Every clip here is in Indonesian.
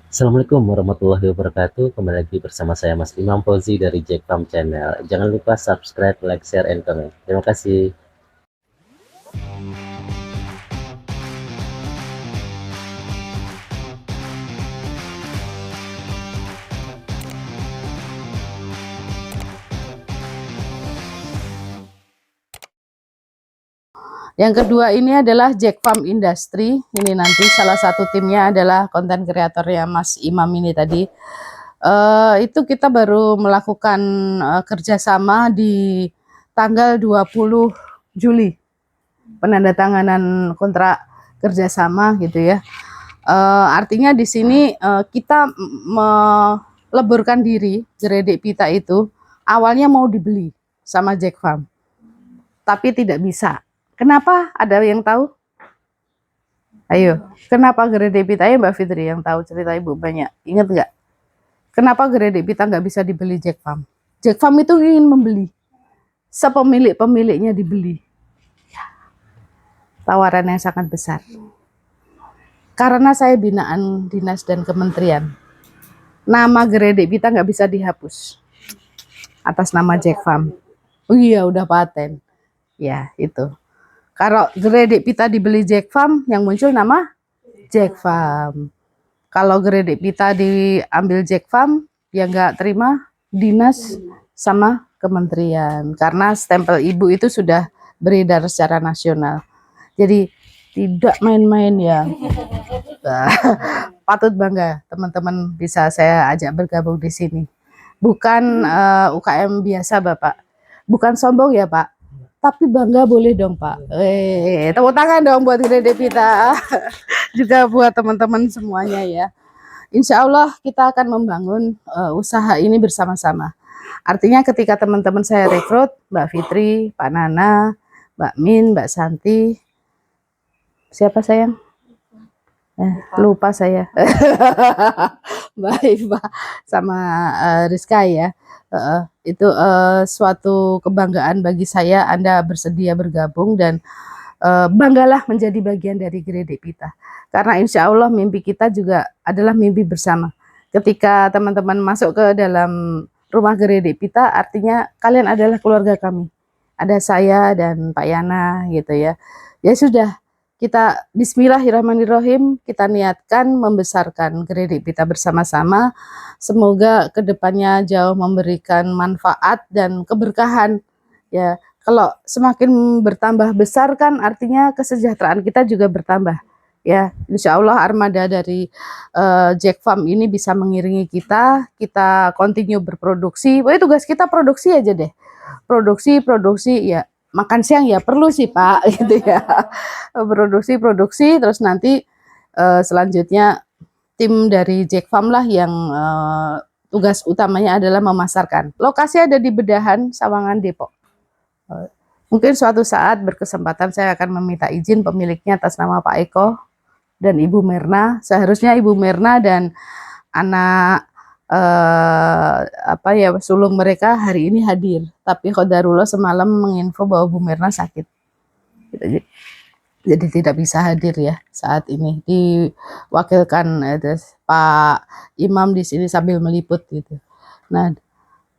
Assalamualaikum warahmatullahi wabarakatuh. Kembali lagi bersama saya Mas Imam Fauzi dari Jack Farm Channel. Jangan lupa subscribe, like, share, and comment. Terima kasih. Yang kedua ini adalah Jack Farm Industry. Ini nanti salah satu timnya adalah konten kreatornya Mas Imam ini tadi. Itu kita baru melakukan kerjasama di tanggal 20 Juli. Penandatanganan kontrak kerjasama gitu ya. Artinya di sini kita meleburkan diri. Geredek pita itu awalnya mau dibeli sama Jack Farm, tapi tidak bisa. Kenapa? Ada yang tahu? Ayo, kenapa geredek pita? Ayo Mbak Fitri yang tahu cerita Ibu banyak. Ingat nggak? Kenapa geredek pita nggak bisa dibeli Jack Farm? Jack Farm itu ingin membeli. Sepemilik-pemiliknya dibeli. Tawaran yang sangat besar. Karena saya binaan dinas dan kementerian, nama geredek pita nggak bisa dihapus atas nama Jack Farm. Oh iya, udah paten. Ya, itu. Kalau geredek pita dibeli Jack Farm, yang muncul nama Jack Farm. Kalau geredek pita diambil Jack Farm, ya nggak terima dinas sama kementerian. Karena stempel ibu itu sudah beredar secara nasional. Jadi tidak main-main ya. Patut bangga teman-teman bisa saya ajak bergabung di sini. Bukan UKM biasa Bapak. Bukan sombong ya Pak. Tapi bangga boleh dong Pak. Tepuk tangan dong buat geredek pita. Juga buat teman-teman semuanya ya. Insya Allah kita akan membangun usaha ini bersama-sama. Artinya ketika teman-teman saya rekrut, Mbak Fitri, Pak Nana, Mbak Min, Mbak Santi, siapa sayang? Lupa saya. Mbak Iva sama Rizka ya. Itu suatu kebanggaan bagi saya Anda bersedia bergabung dan banggalah menjadi bagian dari geredek pita. Karena insya Allah mimpi kita juga adalah mimpi bersama. Ketika teman-teman masuk ke dalam rumah geredek pita, artinya kalian adalah keluarga kami. Ada saya dan Pak Yana gitu ya. Ya sudah, kita bismillahirrahmanirrahim, kita niatkan membesarkan geredek pita bersama-sama. Semoga kedepannya jauh memberikan manfaat dan keberkahan. Ya, kalau semakin bertambah besar kan artinya kesejahteraan kita juga bertambah. Ya, insya Allah armada dari Jack Farm ini bisa mengiringi kita continue berproduksi. Pokoknya tugas kita produksi aja deh. Produksi ya, makan siang ya perlu sih Pak gitu ya. Produksi terus nanti selanjutnya tim dari Jack Farm lah yang tugas utamanya adalah memasarkan. Lokasi ada di Bedahan, Sawangan, Depok. Mungkin suatu saat berkesempatan saya akan meminta izin pemiliknya atas nama Pak Eko dan Ibu Mirna. Seharusnya Ibu Mirna dan anak sulung mereka hari ini hadir, tapi qadarullah semalam menginfo bahwa Bu Mirna sakit, jadi tidak bisa hadir ya saat ini. Diwakilkan Pak Imam di sini sambil meliput gitu. Nah,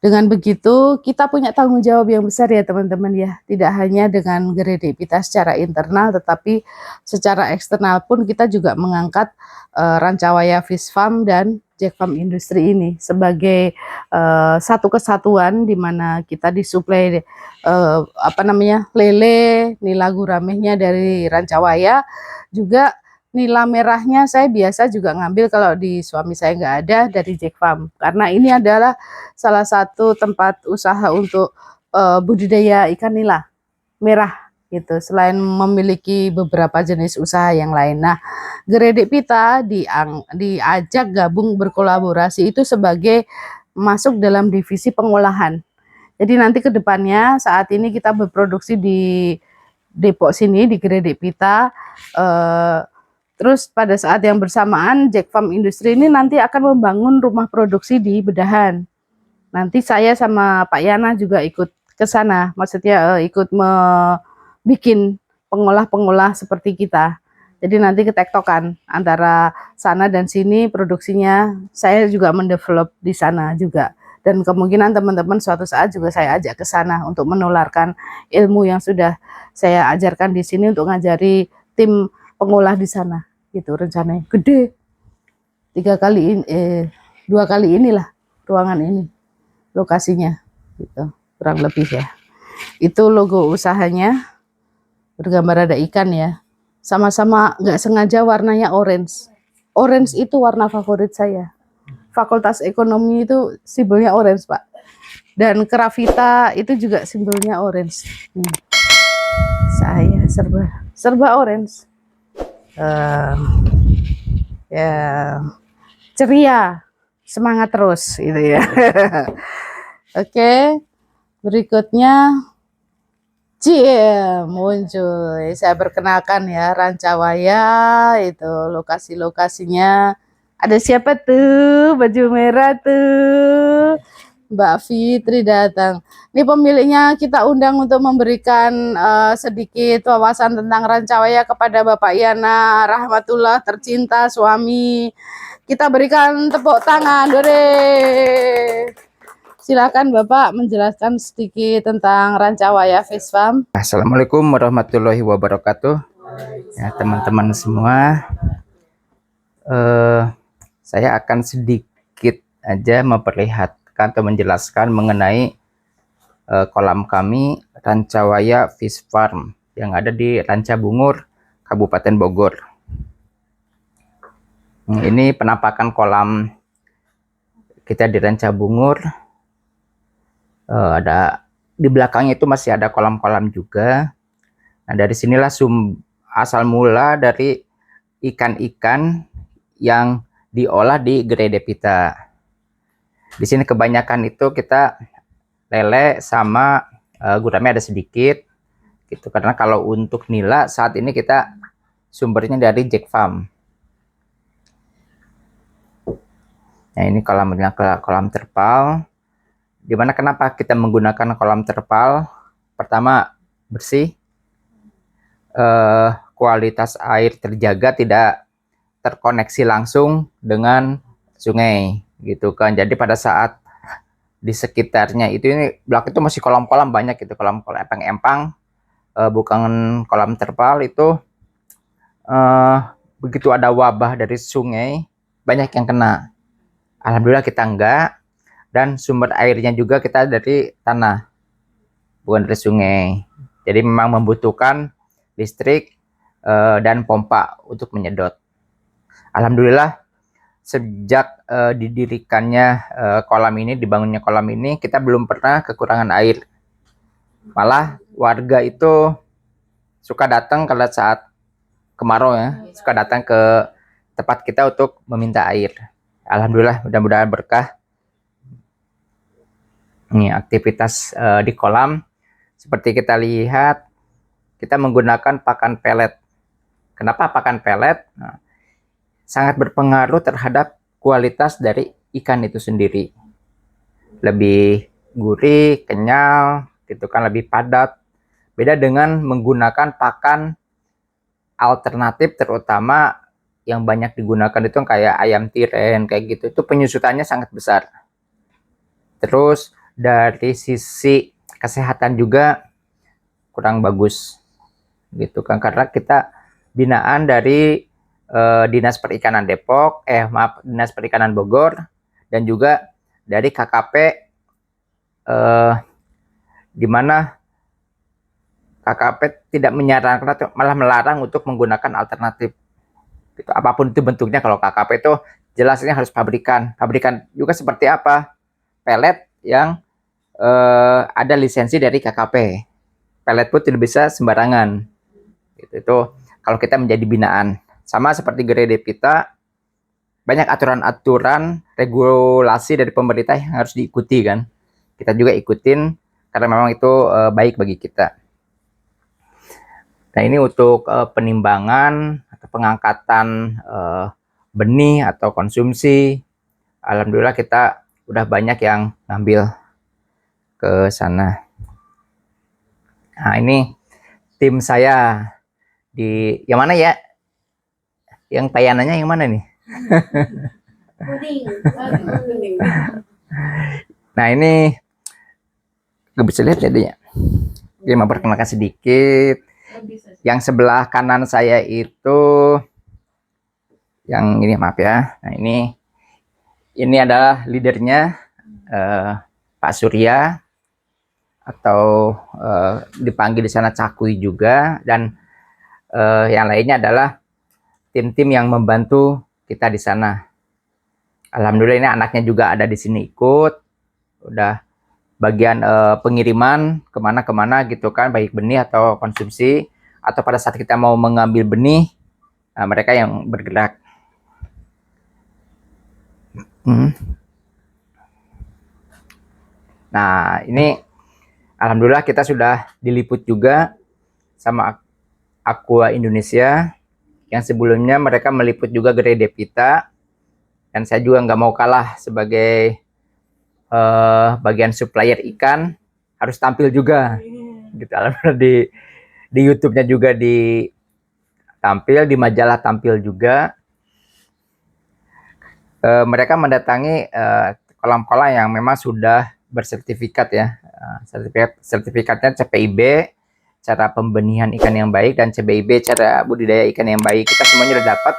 dengan begitu kita punya tanggung jawab yang besar ya teman-teman ya. Tidak hanya dengan geredek pita secara internal, tetapi secara eksternal pun kita juga mengangkat Rancawaya Fish Farm dan Jack Farm Industry ini sebagai satu kesatuan di mana kita disuplai lele, nila guramehnya dari Rancawaya, juga nila merahnya saya biasa juga ngambil kalau di suami saya nggak ada dari Jack Farm, karena ini adalah salah satu tempat usaha untuk budidaya ikan nila merah gitu, selain memiliki beberapa jenis usaha yang lain. Nah, geredek pita diajak gabung berkolaborasi itu sebagai masuk dalam divisi pengolahan. Jadi nanti ke depannya saat ini kita berproduksi di Depok sini di geredek pita, terus pada saat yang bersamaan Jack Farm Industry ini nanti akan membangun rumah produksi di Bedahan. Nanti saya sama Pak Yana juga ikut ke sana, maksudnya ikut bikin pengolah-pengolah seperti kita. Jadi nanti ketektokan antara sana dan sini produksinya. Saya juga mendevelop di sana juga. Dan kemungkinan teman-teman suatu saat juga saya ajak ke sana untuk menularkan ilmu yang sudah saya ajarkan di sini untuk ngajari tim pengolah di sana. Gitu rencananya. Gede. 2 kali inilah ruangan ini lokasinya. Gitu. Kurang lebih ya. Itu logo usahanya. Bergambar ada ikan ya. Sama-sama nggak sengaja warnanya orange. Orange itu warna favorit saya. Fakultas Ekonomi itu simbolnya orange, Pak. Dan Kravita itu juga simbolnya orange. Saya serba orange. Ya ceria, semangat terus gitu ya. Oke, berikutnya muncul. Saya perkenalkan ya, Rancawaya itu lokasi-lokasinya. Ada siapa tuh? Baju merah tuh. Mbak Fitri datang. Ini pemiliknya kita undang untuk memberikan sedikit wawasan tentang Rancawaya kepada Bapak Yana Rahmatullah tercinta suami. Kita berikan tepuk tangan. Dore. Silakan Bapak menjelaskan sedikit tentang Rancawaya Fish Farm. Assalamualaikum warahmatullahi wabarakatuh. Ya, teman-teman semua, saya akan sedikit aja memperlihatkan atau menjelaskan mengenai kolam kami Rancawaya Fish Farm yang ada di Ranca Bungur, Kabupaten Bogor. Ini penampakan kolam kita di Ranca Bungur. Ada di belakangnya itu masih ada kolam-kolam juga. Nah, dari sinilah asal mula dari ikan-ikan yang diolah di Gerai Devita. Di sini kebanyakan itu kita lele sama gurame ada sedikit gitu, karena kalau untuk nila saat ini kita sumbernya dari Jack Farm. Nah, ini kolam terpal. Dimana kenapa kita menggunakan kolam terpal? Pertama, bersih, kualitas air terjaga, tidak terkoneksi langsung dengan sungai gitu kan. Jadi pada saat di sekitarnya ini belakang itu masih kolam-kolam banyak gitu, kolam-kolam empang-empang, bukan kolam terpal itu. Begitu ada wabah dari sungai banyak yang kena. Alhamdulillah kita enggak, dan sumber airnya juga kita dari tanah, bukan dari sungai. Jadi memang membutuhkan listrik dan pompa untuk menyedot. Alhamdulillah sejak didirikannya kolam ini, dibangunnya kolam ini, kita belum pernah kekurangan air. Malah warga itu suka datang kalau saat kemarau ya, suka datang ke tempat kita untuk meminta air. Alhamdulillah, mudah-mudahan berkah. Ini aktivitas di kolam. Seperti kita lihat, kita menggunakan pakan pelet. Kenapa pakan pelet? Nah, sangat berpengaruh terhadap kualitas dari ikan itu sendiri. Lebih gurih, kenyal, gitu kan, lebih padat. Beda dengan menggunakan pakan alternatif, terutama yang banyak digunakan itu kayak ayam tiren, kayak gitu. Itu penyusutannya sangat besar. Terus dari sisi kesehatan juga kurang bagus gitu kan, karena kita binaan dari Dinas Perikanan Dinas Perikanan Bogor, dan juga dari KKP, di mana KKP tidak menyarankan, malah melarang untuk menggunakan alternatif gitu. Apapun itu bentuknya, kalau KKP itu jelasnya harus pabrikan juga seperti apa, pelet yang ada lisensi dari KKP. Pelet pun tidak bisa sembarangan gitu. Itu kalau kita menjadi binaan. Sama seperti Gerai Devita, banyak aturan-aturan regulasi dari pemerintah yang harus diikuti kan. Kita juga ikutin karena memang itu baik bagi kita. Nah, ini untuk penimbangan atau pengangkatan benih atau konsumsi. Alhamdulillah kita udah banyak yang ngambil ke sana. Nah, ini tim saya di yang mana ya? Yang payanannya yang mana nih? Kuning. Nah ini gak bisa lihat jadinya. Dia memperkenalkan sedikit. Yang sebelah kanan saya itu yang ini, maaf ya. Nah ini adalah leadernya, Pak Surya, atau dipanggil di sana Cakui juga, dan yang lainnya adalah tim-tim yang membantu kita di sana. Alhamdulillah ini anaknya juga ada di sini ikut, udah bagian pengiriman kemana-kemana gitu kan, baik benih atau konsumsi, atau pada saat kita mau mengambil benih, mereka yang bergerak. Nah ini alhamdulillah kita sudah diliput juga sama Aqua Indonesia, yang sebelumnya mereka meliput juga Gerai Devita, dan saya juga nggak mau kalah sebagai bagian supplier ikan, harus tampil juga gitu. Alhamdulillah di YouTube-nya juga tampil, di majalah tampil juga. Mereka mendatangi kolam-kolam yang memang sudah bersertifikat ya. Sertifikatnya CPIB, cara pembenihan ikan yang baik, dan CBIB, cara budidaya ikan yang baik. Kita semuanya sudah dapat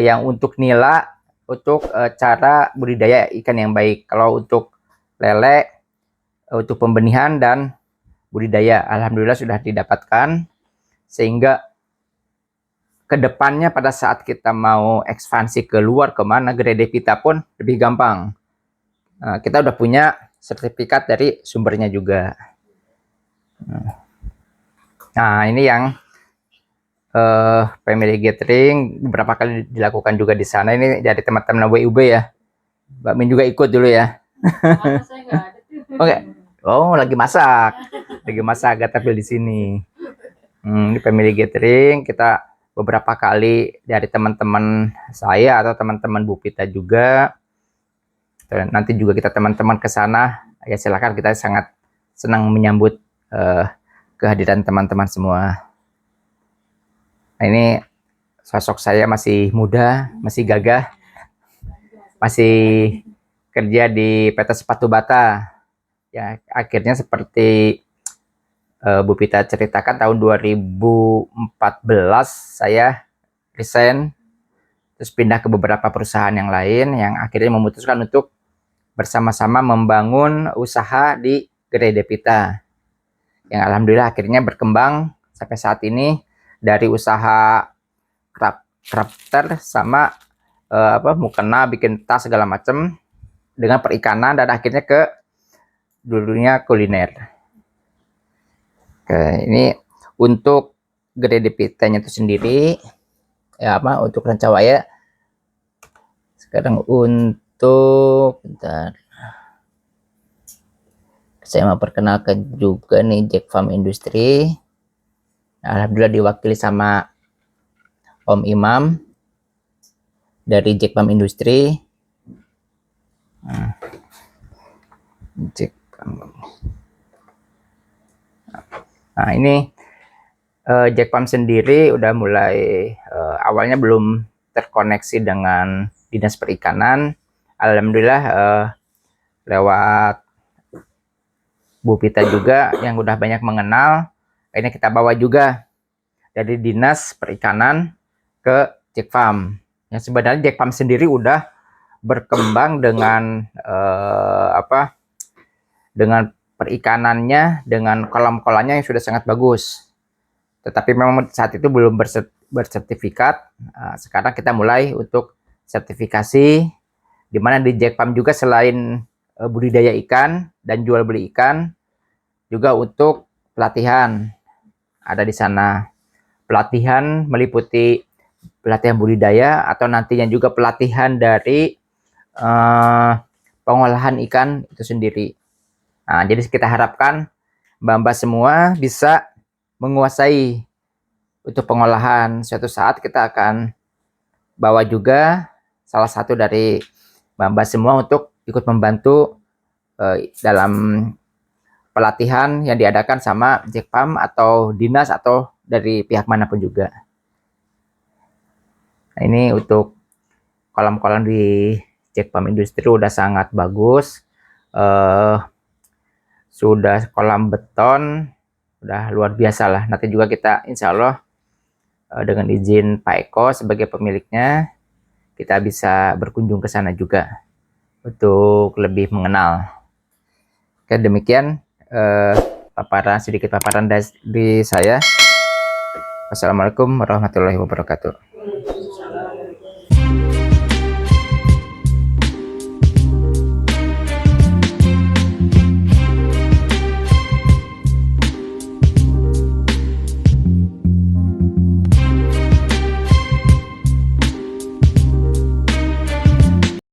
yang untuk nila, untuk cara budidaya ikan yang baik. Kalau untuk lele, untuk pembenihan dan budidaya, alhamdulillah sudah didapatkan, sehingga kedepannya pada saat kita mau ekspansi keluar kemana, Gerai Devita pun lebih gampang. Kita udah punya sertifikat dari sumbernya juga. Nah ini yang family gathering beberapa kali dilakukan juga di sana. Ini dari teman-teman WUB ya. Mbak Min juga ikut dulu ya. Oke. Oh, lagi masak. Lagi masak, gak tampil di sini. Ini family gathering, kita beberapa kali dari teman-teman saya atau teman-teman Bu Pita juga. Dan nanti juga kita teman-teman ke sana, ya silakan, kita sangat senang menyambut kehadiran teman-teman semua. Nah, ini sosok saya masih muda, masih gagah, masih kerja di PT Sepatu Bata. Ya, akhirnya seperti Bu Pita ceritakan, tahun 2014 saya resign, terus pindah ke beberapa perusahaan yang lain, yang akhirnya memutuskan untuk bersama-sama membangun usaha di Gerai Devita, yang alhamdulillah akhirnya berkembang sampai saat ini, dari usaha crafter sama mukena, bikin tas segala macam, dengan perikanan, dan akhirnya ke dunia kuliner. Oke, ini untuk Gerai Devitanya itu sendiri ya, untuk Rancawaya. Sekarang untuk bentar, saya mau perkenalkan juga nih Jack Farm Industry. Alhamdulillah diwakili sama Om Imam dari Jack Farm Industry. Jack Farm. Nah ini Jack Farm sendiri udah mulai, awalnya belum terkoneksi dengan Dinas Perikanan. Alhamdulillah lewat Bu Pita juga yang udah banyak mengenal, akhirnya kita bawa juga dari Dinas Perikanan ke Jack Farm. Yang sebenarnya Jack Farm sendiri udah berkembang dengan dengan perikanannya, dengan kolam-kolamnya yang sudah sangat bagus. Tetapi memang saat itu belum bersertifikat. Sekarang kita mulai untuk sertifikasi, di mana di Jack Farm juga selain budidaya ikan dan jual beli ikan, juga untuk pelatihan ada di sana. Pelatihan meliputi pelatihan budidaya, atau nantinya juga pelatihan dari pengolahan ikan itu sendiri. Nah, jadi kita harapkan Mbak-mbak semua bisa menguasai untuk pengolahan. Suatu saat kita akan bawa juga salah satu dari Mbak-mbak semua untuk ikut membantu dalam pelatihan yang diadakan sama Jack Farm atau dinas atau dari pihak manapun juga. Nah, ini untuk kolam-kolam di Jack Farm Industri udah sangat bagus. Sudah kolam beton, udah luar biasa lah. Nanti juga kita insya Allah dengan izin Pak Eko sebagai pemiliknya, kita bisa berkunjung ke sana juga untuk lebih mengenal. Oke, demikian sedikit paparan dari saya. Wassalamualaikum warahmatullahi wabarakatuh.